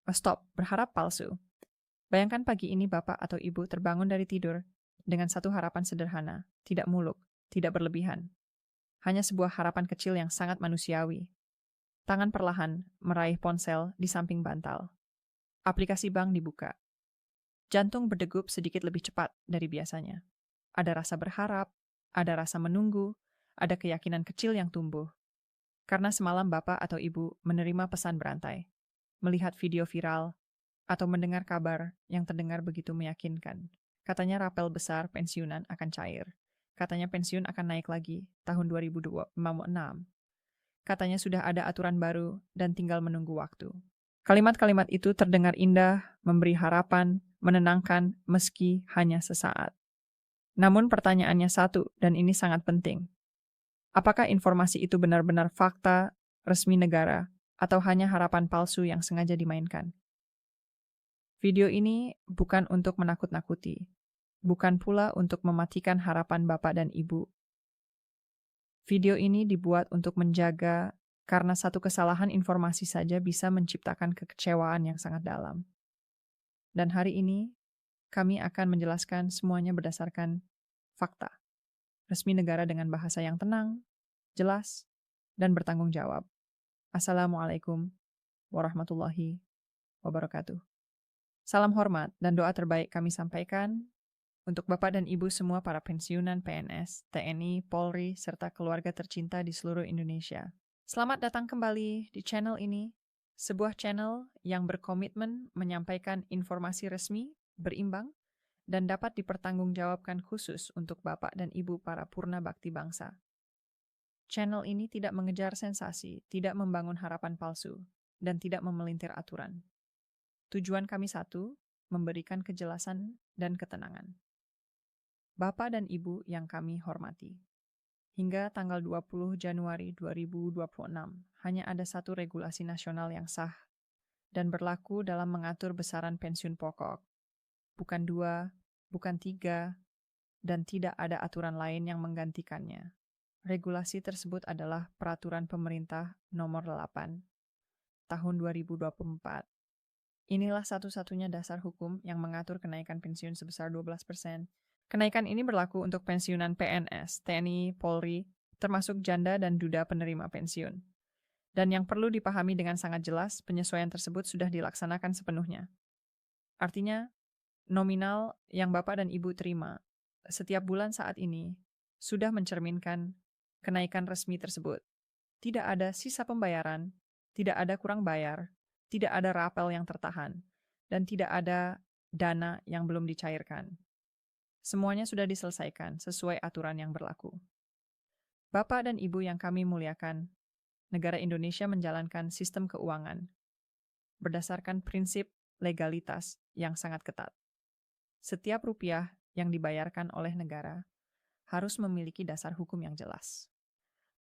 Stop, berharap palsu. Bayangkan pagi ini Bapak atau Ibu terbangun dari tidur dengan satu harapan sederhana, tidak muluk, tidak berlebihan. Hanya sebuah harapan kecil yang sangat manusiawi. Tangan perlahan meraih ponsel di samping bantal. Aplikasi bank dibuka. Jantung berdegup sedikit lebih cepat dari biasanya. Ada rasa berharap, ada rasa menunggu, ada keyakinan kecil yang tumbuh. Karena semalam Bapak atau Ibu menerima pesan berantai, melihat video viral, atau mendengar kabar yang terdengar begitu meyakinkan. Katanya rapel besar pensiunan akan cair. Katanya pensiun akan naik lagi tahun 2026. Katanya sudah ada aturan baru dan tinggal menunggu waktu. Kalimat-kalimat itu terdengar indah, memberi harapan, menenangkan meski hanya sesaat. Namun pertanyaannya satu, dan ini sangat penting. Apakah informasi itu benar-benar fakta, resmi negara, atau hanya harapan palsu yang sengaja dimainkan? Video ini bukan untuk menakut-nakuti, bukan pula untuk mematikan harapan Bapak dan Ibu. Video ini dibuat untuk menjaga karena satu kesalahan informasi saja bisa menciptakan kekecewaan yang sangat dalam. Dan hari ini, kami akan menjelaskan semuanya berdasarkan fakta. Resmi negara dengan bahasa yang tenang, jelas, dan bertanggung jawab. Assalamualaikum warahmatullahi wabarakatuh. Salam hormat dan doa terbaik kami sampaikan untuk Bapak dan Ibu semua para pensiunan PNS, TNI, Polri, serta keluarga tercinta di seluruh Indonesia. Selamat datang kembali di channel ini, sebuah channel yang berkomitmen menyampaikan informasi resmi, berimbang, dan dapat dipertanggungjawabkan khusus untuk Bapak dan Ibu para purna bakti bangsa. Channel ini tidak mengejar sensasi, tidak membangun harapan palsu, dan tidak memelintir aturan. Tujuan kami satu, memberikan kejelasan dan ketenangan. Bapak dan Ibu yang kami hormati. Hingga tanggal 20 Januari 2026, hanya ada satu regulasi nasional yang sah dan berlaku dalam mengatur besaran pensiun pokok. Bukan dua, bukan tiga, dan tidak ada aturan lain yang menggantikannya. Regulasi tersebut adalah Peraturan Pemerintah Nomor 8 Tahun 2024. Inilah satu-satunya dasar hukum yang mengatur kenaikan pensiun sebesar 12%. Kenaikan ini berlaku untuk pensiunan PNS, TNI, Polri, termasuk janda dan duda penerima pensiun. Dan yang perlu dipahami dengan sangat jelas, penyesuaian tersebut sudah dilaksanakan sepenuhnya. Artinya, nominal yang Bapak dan Ibu terima setiap bulan saat ini sudah mencerminkan kenaikan resmi tersebut. Tidak ada sisa pembayaran, tidak ada kurang bayar, tidak ada rapel yang tertahan, dan tidak ada dana yang belum dicairkan. Semuanya sudah diselesaikan sesuai aturan yang berlaku. Bapak dan Ibu yang kami muliakan, negara Indonesia menjalankan sistem keuangan berdasarkan prinsip legalitas yang sangat ketat. Setiap rupiah yang dibayarkan oleh negara harus memiliki dasar hukum yang jelas.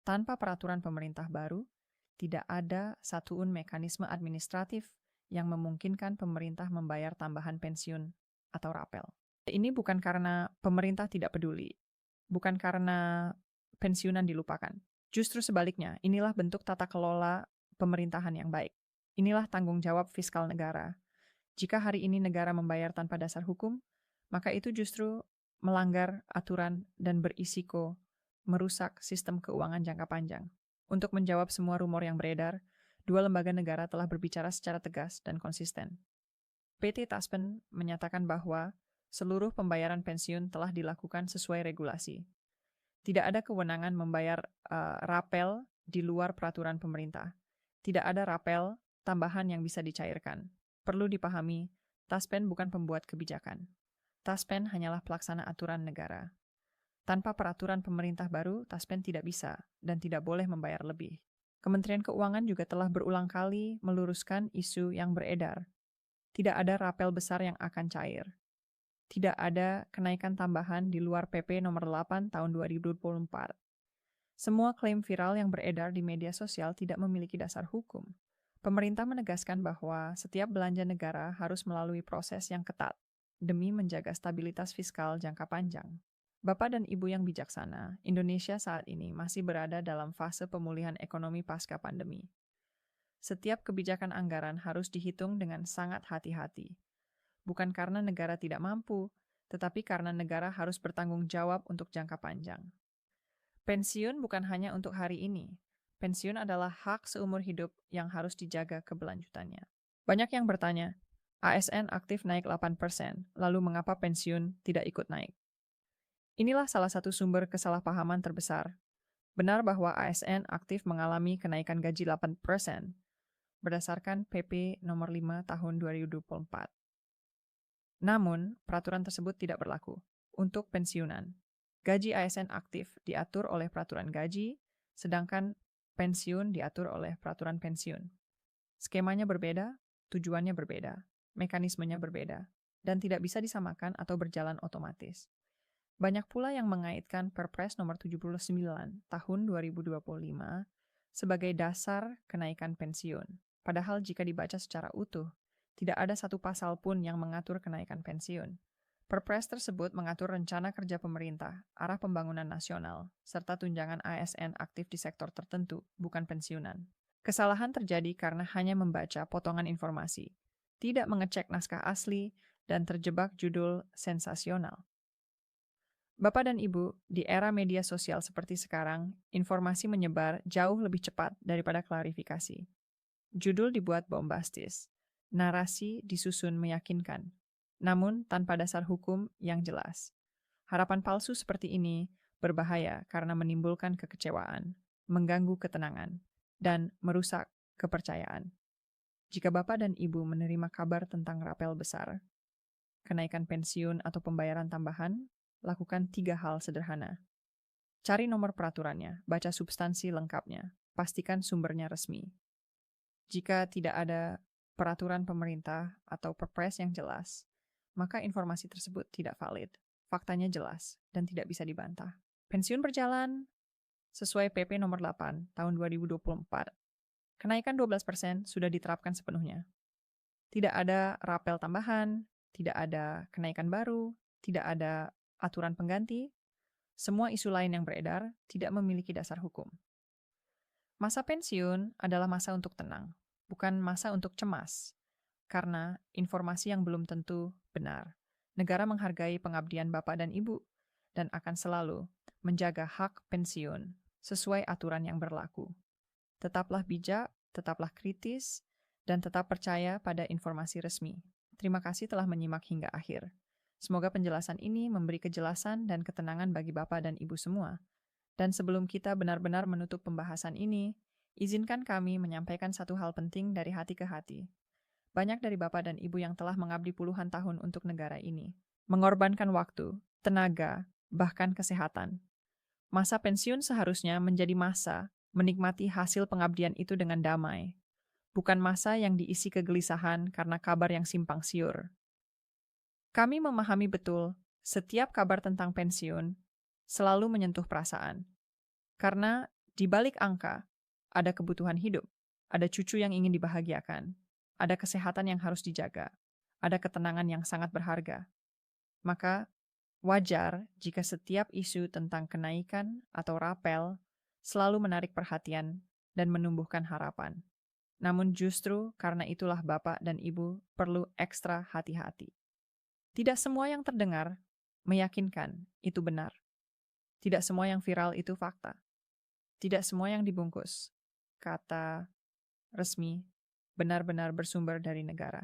Tanpa peraturan pemerintah baru, tidak ada satuun mekanisme administratif yang memungkinkan pemerintah membayar tambahan pensiun atau rapel. Ini bukan karena pemerintah tidak peduli, bukan karena pensiunan dilupakan. Justru sebaliknya, inilah bentuk tata kelola pemerintahan yang baik. Inilah tanggung jawab fiskal negara. Jika hari ini negara membayar tanpa dasar hukum, maka itu justru melanggar aturan dan berisiko merusak sistem keuangan jangka panjang. Untuk menjawab semua rumor yang beredar, dua lembaga negara telah berbicara secara tegas dan konsisten. PT Taspen menyatakan bahwa seluruh pembayaran pensiun telah dilakukan sesuai regulasi. Tidak ada kewenangan membayar rapel di luar peraturan pemerintah. Tidak ada rapel tambahan yang bisa dicairkan. Perlu dipahami, Taspen bukan pembuat kebijakan. Taspen hanyalah pelaksana aturan negara. Tanpa peraturan pemerintah baru, Taspen tidak bisa dan tidak boleh membayar lebih. Kementerian Keuangan juga telah berulang kali meluruskan isu yang beredar. Tidak ada rapel besar yang akan cair. Tidak ada kenaikan tambahan di luar PP nomor 8 tahun 2024. Semua klaim viral yang beredar di media sosial tidak memiliki dasar hukum. Pemerintah menegaskan bahwa setiap belanja negara harus melalui proses yang ketat demi menjaga stabilitas fiskal jangka panjang. Bapak dan Ibu yang bijaksana, Indonesia saat ini masih berada dalam fase pemulihan ekonomi pasca pandemi. Setiap kebijakan anggaran harus dihitung dengan sangat hati-hati. Bukan karena negara tidak mampu, tetapi karena negara harus bertanggung jawab untuk jangka panjang. Pensiun bukan hanya untuk hari ini. Pensiun adalah hak seumur hidup yang harus dijaga keberlanjutannya. Banyak yang bertanya, ASN aktif naik 8%, lalu mengapa pensiun tidak ikut naik? Inilah salah satu sumber kesalahpahaman terbesar. Benar bahwa ASN aktif mengalami kenaikan gaji 8% berdasarkan PP nomor 5 tahun 2024. Namun, peraturan tersebut tidak berlaku untuk pensiunan. Gaji ASN aktif diatur oleh peraturan gaji, sedangkan pensiun diatur oleh peraturan pensiun. Skemanya berbeda, tujuannya berbeda, mekanismenya berbeda, dan tidak bisa disamakan atau berjalan otomatis. Banyak pula yang mengaitkan Perpres nomor 79 tahun 2025 sebagai dasar kenaikan pensiun. Padahal jika dibaca secara utuh, tidak ada satu pasal pun yang mengatur kenaikan pensiun. Perpres tersebut mengatur rencana kerja pemerintah, arah pembangunan nasional, serta tunjangan ASN aktif di sektor tertentu, bukan pensiunan. Kesalahan terjadi karena hanya membaca potongan informasi, tidak mengecek naskah asli, dan terjebak judul sensasional. Bapak dan Ibu, di era media sosial seperti sekarang, informasi menyebar jauh lebih cepat daripada klarifikasi. Judul dibuat bombastis, narasi disusun meyakinkan, namun tanpa dasar hukum yang jelas. Harapan palsu seperti ini berbahaya karena menimbulkan kekecewaan, mengganggu ketenangan, dan merusak kepercayaan. Jika Bapak dan Ibu menerima kabar tentang rapel besar, kenaikan pensiun atau pembayaran tambahan, lakukan 3 hal sederhana. Cari nomor peraturannya, baca substansi lengkapnya, pastikan sumbernya resmi. Jika tidak ada peraturan pemerintah atau perpres yang jelas, maka informasi tersebut tidak valid, faktanya jelas, dan tidak bisa dibantah. Pensiun berjalan sesuai PP nomor 8 tahun 2024. Kenaikan 12% sudah diterapkan sepenuhnya. Tidak ada rapel tambahan, tidak ada kenaikan baru, tidak ada aturan pengganti. Semua isu lain yang beredar tidak memiliki dasar hukum. Masa pensiun adalah masa untuk tenang, bukan masa untuk cemas. Karena informasi yang belum tentu benar. Negara menghargai pengabdian Bapak dan Ibu dan akan selalu menjaga hak pensiun sesuai aturan yang berlaku. Tetaplah bijak, tetaplah kritis, dan tetap percaya pada informasi resmi. Terima kasih telah menyimak hingga akhir. Semoga penjelasan ini memberi kejelasan dan ketenangan bagi Bapak dan Ibu semua. Dan sebelum kita benar-benar menutup pembahasan ini, izinkan kami menyampaikan satu hal penting dari hati ke hati. Banyak dari Bapak dan Ibu yang telah mengabdi puluhan tahun untuk negara ini, mengorbankan waktu, tenaga, bahkan kesehatan. Masa pensiun seharusnya menjadi masa menikmati hasil pengabdian itu dengan damai, bukan masa yang diisi kegelisahan karena kabar yang simpang siur. Kami memahami betul setiap kabar tentang pensiun selalu menyentuh perasaan. Karena di balik angka, ada kebutuhan hidup, ada cucu yang ingin dibahagiakan, ada kesehatan yang harus dijaga, ada ketenangan yang sangat berharga. Maka, wajar jika setiap isu tentang kenaikan atau rapel selalu menarik perhatian dan menumbuhkan harapan. Namun justru karena itulah Bapak dan Ibu perlu ekstra hati-hati. Tidak semua yang terdengar meyakinkan itu benar. Tidak semua yang viral itu fakta. Tidak semua yang dibungkus kata resmi benar-benar bersumber dari negara.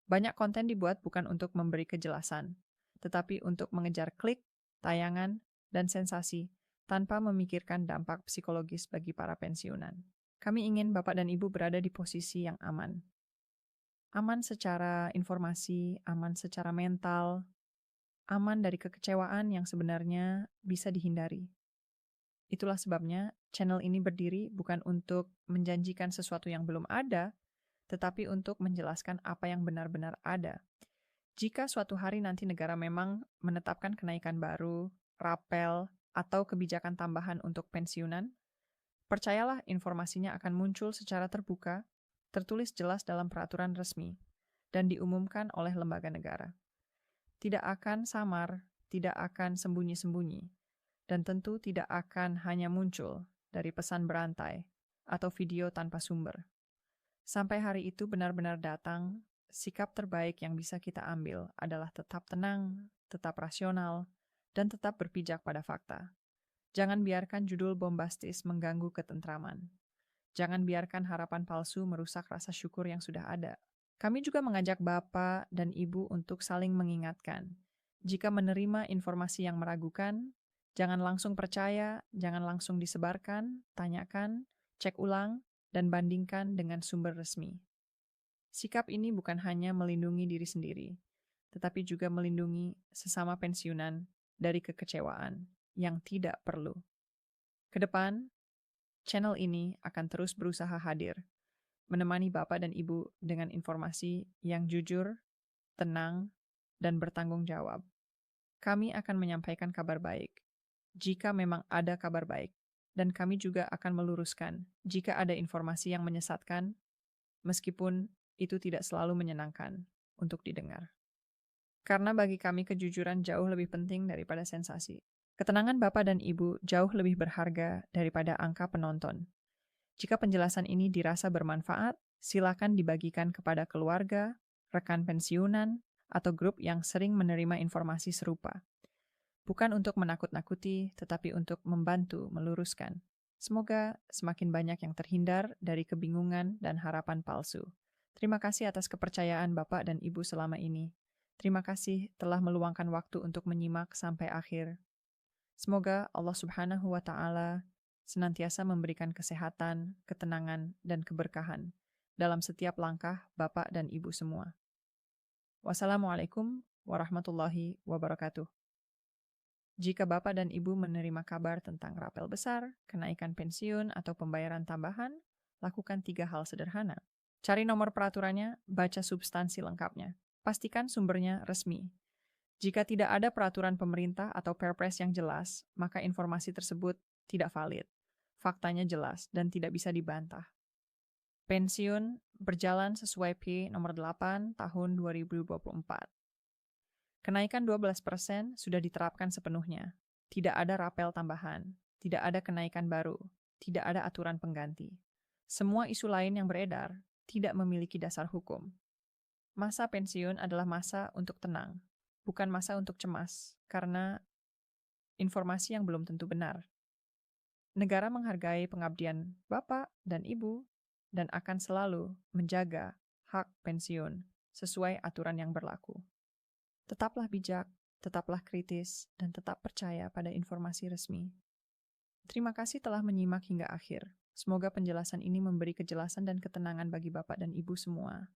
Banyak konten dibuat bukan untuk memberi kejelasan, tetapi untuk mengejar klik, tayangan, dan sensasi tanpa memikirkan dampak psikologis bagi para pensiunan. Kami ingin Bapak dan Ibu berada di posisi yang aman. Aman secara informasi, aman secara mental, aman dari kekecewaan yang sebenarnya bisa dihindari. Itulah sebabnya channel ini berdiri bukan untuk menjanjikan sesuatu yang belum ada, tetapi untuk menjelaskan apa yang benar-benar ada. Jika suatu hari nanti negara memang menetapkan kenaikan baru, rapel, atau kebijakan tambahan untuk pensiunan, percayalah informasinya akan muncul secara terbuka, tertulis jelas dalam peraturan resmi, dan diumumkan oleh lembaga negara. Tidak akan samar, tidak akan sembunyi-sembunyi, dan tentu tidak akan hanya muncul dari pesan berantai atau video tanpa sumber. Sampai hari itu benar-benar datang, sikap terbaik yang bisa kita ambil adalah tetap tenang, tetap rasional, dan tetap berpijak pada fakta. Jangan biarkan judul bombastis mengganggu ketentraman. Jangan biarkan harapan palsu merusak rasa syukur yang sudah ada. Kami juga mengajak Bapak dan Ibu untuk saling mengingatkan. Jika menerima informasi yang meragukan, jangan langsung percaya, jangan langsung disebarkan, tanyakan, cek ulang, dan bandingkan dengan sumber resmi. Sikap ini bukan hanya melindungi diri sendiri, tetapi juga melindungi sesama pensiunan dari kekecewaan yang tidak perlu. Kedepan, channel ini akan terus berusaha hadir, menemani Bapak dan Ibu dengan informasi yang jujur, tenang, dan bertanggung jawab. Kami akan menyampaikan kabar baik, jika memang ada kabar baik, dan kami juga akan meluruskan jika ada informasi yang menyesatkan, meskipun itu tidak selalu menyenangkan untuk didengar. Karena bagi kami kejujuran jauh lebih penting daripada sensasi. Ketenangan Bapak dan Ibu jauh lebih berharga daripada angka penonton. Jika penjelasan ini dirasa bermanfaat, silakan dibagikan kepada keluarga, rekan pensiunan, atau grup yang sering menerima informasi serupa. Bukan untuk menakut-nakuti, tetapi untuk membantu meluruskan. Semoga semakin banyak yang terhindar dari kebingungan dan harapan palsu. Terima kasih atas kepercayaan Bapak dan Ibu selama ini. Terima kasih telah meluangkan waktu untuk menyimak sampai akhir. Semoga Allah Subhanahu wa Ta'ala senantiasa memberikan kesehatan, ketenangan, dan keberkahan dalam setiap langkah Bapak dan Ibu semua. Wassalamualaikum warahmatullahi wabarakatuh. Jika Bapak dan Ibu menerima kabar tentang rapel besar, kenaikan pensiun, atau pembayaran tambahan, lakukan 3 hal sederhana. Cari nomor peraturannya, baca substansi lengkapnya. Pastikan sumbernya resmi. Jika tidak ada peraturan pemerintah atau Perpres yang jelas, maka informasi tersebut tidak valid. Faktanya jelas dan tidak bisa dibantah. Pensiun berjalan sesuai P nomor 8 tahun 2024. Kenaikan 12% sudah diterapkan sepenuhnya. Tidak ada rapel tambahan, tidak ada kenaikan baru, tidak ada aturan pengganti. Semua isu lain yang beredar tidak memiliki dasar hukum. Masa pensiun adalah masa untuk tenang, bukan masa untuk cemas, karena informasi yang belum tentu benar. Negara menghargai pengabdian Bapak dan Ibu dan akan selalu menjaga hak pensiun sesuai aturan yang berlaku. Tetaplah bijak, tetaplah kritis, dan tetap percaya pada informasi resmi. Terima kasih telah menyimak hingga akhir. Semoga penjelasan ini memberi kejelasan dan ketenangan bagi Bapak dan Ibu semua.